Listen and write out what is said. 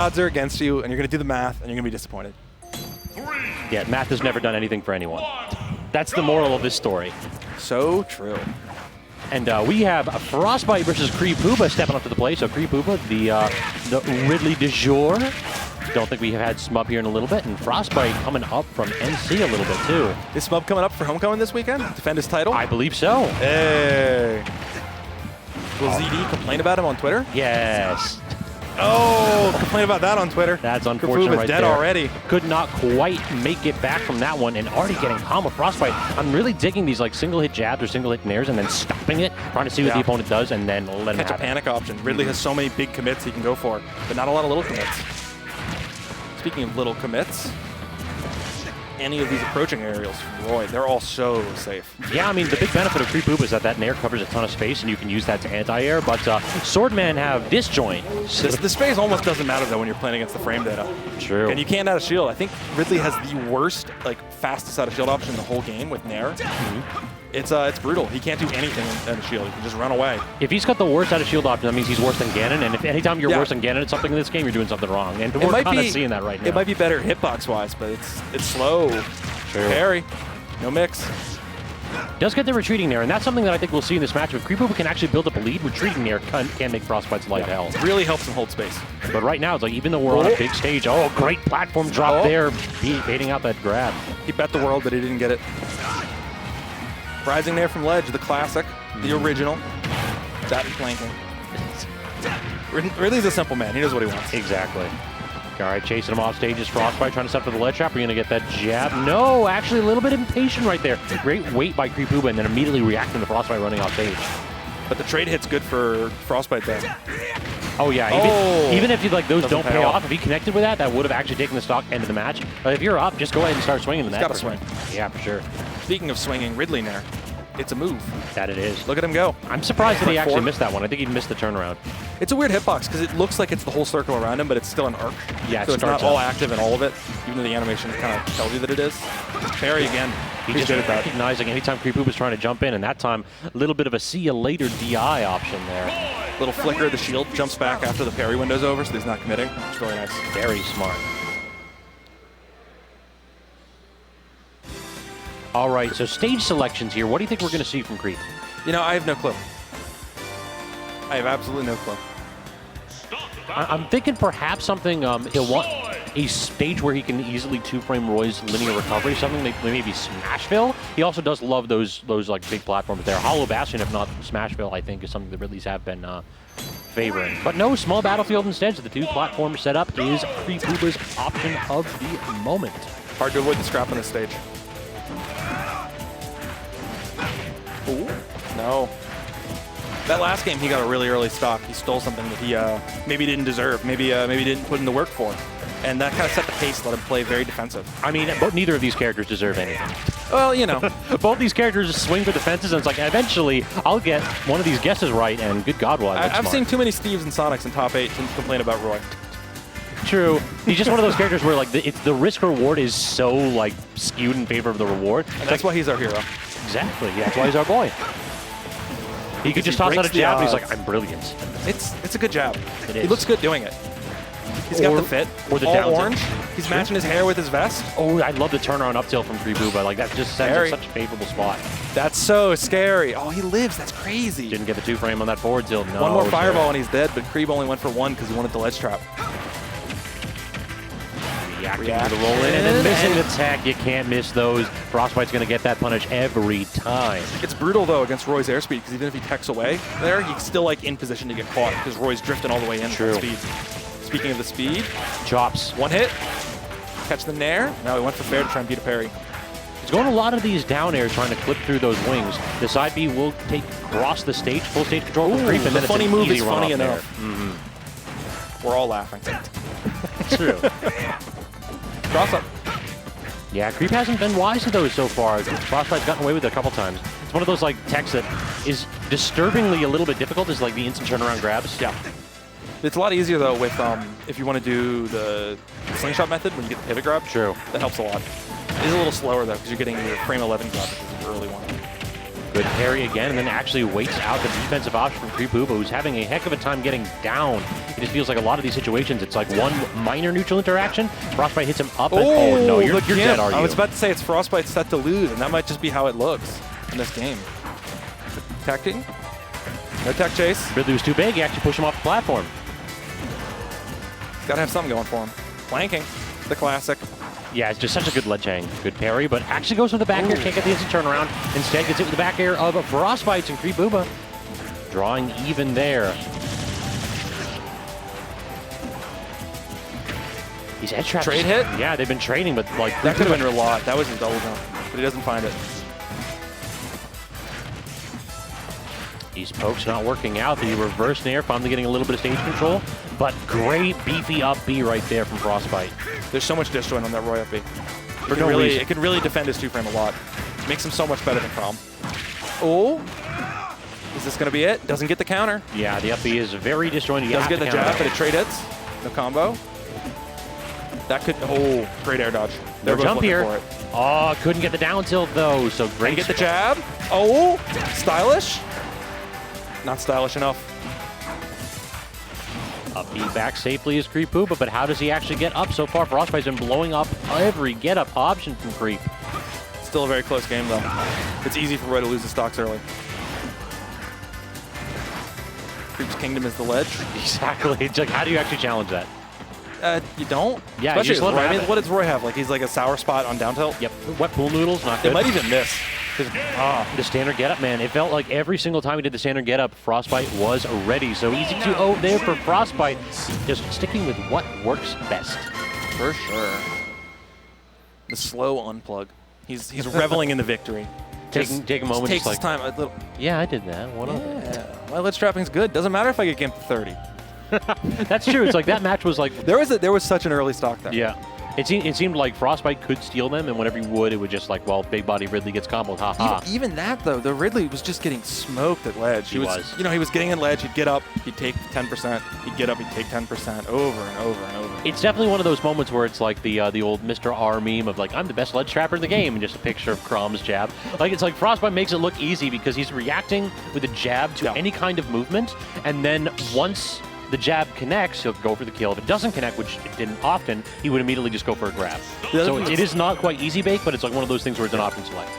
odds are against you, and you're going to do the math, and you're going to be disappointed. Yeah, math has never done anything for anyone. That's the moral of this story. So true. And we have a Frostbyte versus Creepooba stepping up to the plate. So Creepooba, the Ridley du jour. Don't think we have had Smub here in a little bit. And Frostbyte coming up from NC a little bit, too. Is Smub coming up for homecoming this weekend? Defend his title? I believe so. Hey. Will ZD complain about him on Twitter? Yes. Oh, complain about that on Twitter. That's unfortunate right dead there. already. Could not quite make it back from that one and already getting calm with Frostbyte. I'm really digging these like single hit jabs or single hit nairs and then stopping it, trying to see what the opponent does and then let him catch a panic option. Ridley has so many big commits he can go for, but not a lot of little commits. Speaking of little commits, any of these approaching aerials from Roy, they're all so safe. Yeah, I mean, the big benefit of Creepooba is that nair covers a ton of space, and you can use that to anti-air, but Swordman have disjoint. So the space almost doesn't matter, though, when you're playing against the frame data. True. And you can't out of shield. I think Ridley has the worst, fastest out of shield option in the whole game with nair. It's brutal. He can't do anything out of shield. He can just run away. If he's got the worst out of shield option, that means he's worse than Ganon, and if anytime you're worse than Ganon at something in this game, you're doing something wrong. And we're kind of seeing that right now. It might be better hitbox-wise, but it's slow. True. Parry. No mix. Does get the retreating nair, and that's something that I think we'll see in this match. If Creepooba can actually build up a lead, retreating nair can make Frostbyte's life hell. It really helps him hold space. But right now, it's like even though we're on a big stage, great platform drop there, baiting out that grab. He bet the world, but he didn't get it. Rising nair from ledge, the classic, the original. That flanking. Ridley's a simple man. He knows what he wants. Exactly. All right, chasing him off stage is Frostbyte, trying to set up for the ledge trap. We're going to get that jab. No, actually a little bit impatient right there. Great wait by Creepooba and then immediately reacting to Frostbyte running off stage. But the trade hit's good for Frostbyte there. Oh, yeah. Even if those don't pay off, if he connected with that, that would have actually taken the stock end of the match. But if you're up, just go ahead and start swinging. He's got to swing. Yeah, for sure. Speaking of swinging, Ridley nair. It's a move. That it is. Look at him go. I'm surprised that he actually missed that one. I think he missed the turnaround. It's a weird hitbox because it looks like it's the whole circle around him, but it's still an arc. Yeah, so it's not all active in all of it, even though the animation kind of tells you that it is. Parry again. He's just recognizing anytime Creepooba's trying to jump in, and that time, a little bit of a see you later DI option there. Little flicker of the shield, jumps back after the parry window's over, so he's not committing. It's really nice. Very smart. All right, so stage selections here. What do you think we're going to see from Creep? You know, I have no clue. I have absolutely no clue. I'm thinking perhaps something, he'll want a stage where he can easily two-frame Roy's linear recovery, something like maybe Smashville. He also does love those big platforms there. Hollow Bastion, if not Smashville, I think is something the Ridleys have been favoring. But no, small battlefield instead, so the two platform setup is Creepooba's option of the moment. Hard to avoid the scrap on this stage. Ooh, no. That last game, he got a really early stock. He stole something that he maybe didn't deserve, maybe didn't put in the work for. And that kind of set the pace, let him play very defensive. I mean, neither of these characters deserve anything. Well, you know. Both these characters swing for the fences, and it's like, eventually, I'll get one of these guesses right, and good God, will I look I've smart. seen too many Steves and Sonics in top 8 to complain about Roy. True. He's just one of those characters where the risk-reward is so skewed in favor of the reward. And that's why he's our hero. Exactly. Yeah, that's why he's our boy. He could just toss out a jab, and he's like, I'm brilliant. It's a good jab. It is. He looks good doing it. He's got the fit. Or the all orange. He's matching his hair with his vest. Oh, I love the turnaround up tilt from Creepooba. That just sends him such a favorable spot. That's so scary. Oh, he lives. That's crazy. Didn't get the two-frame on that forward tilt. No, one more fireball and he's dead, but Creep only went for one because he wanted the ledge trap. Reacting to the roll in and then missing the tech. You can't miss those. Frostbyte's going to get that punish every time. It's brutal, though, against Roy's airspeed because even if he techs away there, he's still in position to get caught because Roy's drifting all the way in. True. Speed. Speaking of the speed. Chops. One hit. Catch the nair. Now he went for fair to try and beat a parry. He's going a lot of these down airs trying to clip through those wings. The side B will take across the stage, full stage control from Creep, and then the funny move is funny enough. We're all laughing. True. Cross up. Yeah, Creep hasn't been wise to those so far. Frostbyte's gotten away with it a couple times. It's one of those techs that is disturbingly a little bit difficult, is the instant turnaround grabs. Yeah. It's a lot easier, though, with if you want to do the slingshot method when you get the pivot grab. True. That helps a lot. It is a little slower, though, because you're getting your frame 11 grab, which is the early one. Good parry again, and then actually waits out the defensive option from Creepooba, who's having a heck of a time getting down. It just feels like a lot of these situations, it's like one minor neutral interaction. Frostbyte hits him up, and oh no, you're dead, are you? I was about to say it's Frostbyte set to lose, and that might just be how it looks in this game. Protecting. No tech chase. Ridley was too big. He actually pushed him off the platform. He's got to have something going for him. Flanking. The classic. Yeah, it's just such a good ledge hang. Good parry, but actually goes for the back air. Can't get the instant turnaround. Instead, gets hit with the back air of Frostbyte, and Creepooba drawing even there. These edge traps. Trade hit? Yeah, they've been trading, but like that could have been a lot. That was his double jump, but he doesn't find it. These pokes not working out. The reverse nair finally getting a little bit of stage control, but great beefy up B right there from Frostbyte. There's so much disjoint on that Roy up B. It can really defend his 2-frame a lot. Makes him so much better than Crom. Oh, is this going to be it? Doesn't get the counter. Yeah, the up B is very disjointed. Doesn't get the jab, but it trade hits. No combo. That could, oh, great air dodge. They're both jump here. For it. Oh, couldn't get the down tilt though, so great. Get the jab. Oh, stylish. Not stylish enough. Up B back safely is Creepooba, but how does he actually get up so far? Frostbyte's been blowing up every get-up option from Creep. Still a very close game, though. It's easy for Roy to lose the stocks early. Creep's Kingdom is the ledge. Exactly. It's like, how do you actually challenge that? You don't? Yeah, especially you just let Roy. I mean, what does Roy have? Like, he's like a sour spot on down tilt? Yep. Wet pool noodles, not good. It might even miss. The standard get-up, man. It felt like every single time he did the standard get-up, Frostbyte was ready. So easy 2-0 there for Frostbyte. Just sticking with what works best. For sure. The slow unplug. He's reveling in the victory. Take a moment. Takes just his time. A little. Yeah, I did that. What of it? My ledge trapping's good. Doesn't matter if I get game to 30. That's true. It's like that match was like there was such an early stock there. Yeah. It seemed like Frostbyte could steal them, and whenever he would, it would just like, well, big body Ridley gets comboed, haha. Even that though, the Ridley was just getting smoked at ledge. He was. You know, he was getting in ledge. He'd get up, he'd take 10%. He'd get up, he'd take 10% over and over and over. It's definitely one of those moments where it's like the old Mr. R meme of like, I'm the best ledge trapper in the game, and just a picture of Crom's jab. Like it's like Frostbyte makes it look easy because he's reacting with a jab to any kind of movement, and then once the jab connects, he'll go for the kill. If it doesn't connect, which it didn't often, he would immediately just go for a grab. So it is not quite easy bake, but it's like one of those things where it's an option select.